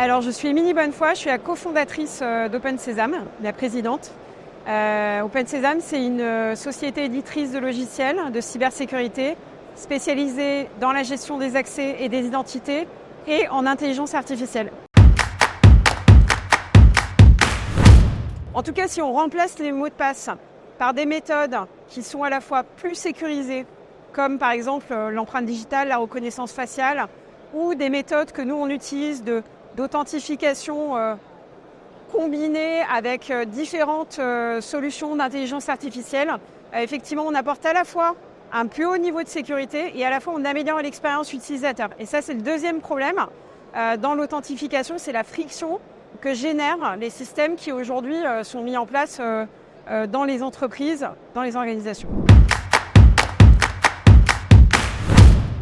Alors, je suis Émilie Bonnefoy, je suis la cofondatrice d'Open Sésame, la présidente. Open Sésame, c'est une société éditrice de logiciels de cybersécurité spécialisée dans la gestion des accès et des identités et en intelligence artificielle. En tout cas, si on remplace les mots de passe par des méthodes qui sont à la fois plus sécurisées, comme par exemple l'empreinte digitale, la reconnaissance faciale, ou des méthodes que nous on utilise d'authentification combinées avec différentes solutions d'intelligence artificielle, effectivement on apporte à la fois un plus haut niveau de sécurité et à la fois on améliore l'expérience utilisateur. Et ça c'est le deuxième problème dans l'authentification, c'est la friction que génèrent les systèmes qui aujourd'hui sont mis en place dans les entreprises, dans les organisations.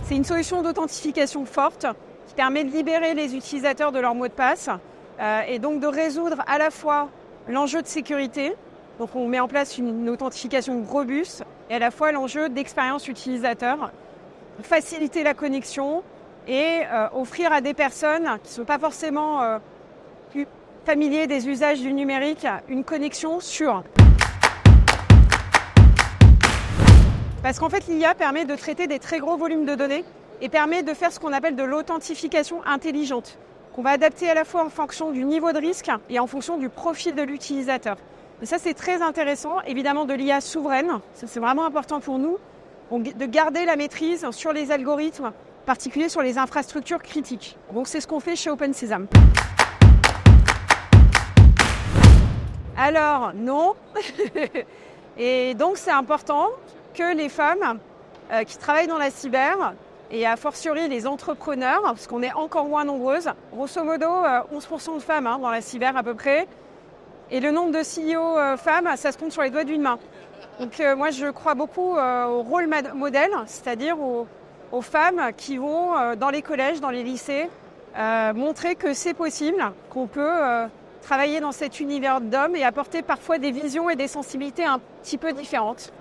C'est une solution d'authentification forte qui permet de libérer les utilisateurs de leurs mots de passe et donc de résoudre à la fois l'enjeu de sécurité, donc on met en place une authentification robuste, et à la fois l'enjeu d'expérience utilisateur, faciliter la connexion et offrir à des personnes qui ne sont pas forcément plus familiers des usages du numérique une connexion sûre. Parce qu'en fait, l'IA permet de traiter des très gros volumes de données et permet de faire ce qu'on appelle de l'authentification intelligente, qu'on va adapter à la fois en fonction du niveau de risque et en fonction du profil de l'utilisateur. Et ça, c'est très intéressant, évidemment de l'IA souveraine, ça c'est vraiment important pour nous, de garder la maîtrise sur les algorithmes, en particulier sur les infrastructures critiques. Donc c'est ce qu'on fait chez Open Sésame. Alors, non. Et donc c'est important que les femmes qui travaillent dans la cyber, et a fortiori les entrepreneurs, parce qu'on est encore moins nombreuses, grosso modo 11% de femmes dans la cyber à peu près, et le nombre de CEO femmes, ça se compte sur les doigts d'une main. Donc moi je crois beaucoup au rôle modèle, c'est-à-dire aux femmes qui vont dans les collèges, dans les lycées, montrer que c'est possible, qu'on peut travailler dans cet univers d'hommes et apporter parfois des visions et des sensibilités un petit peu différentes.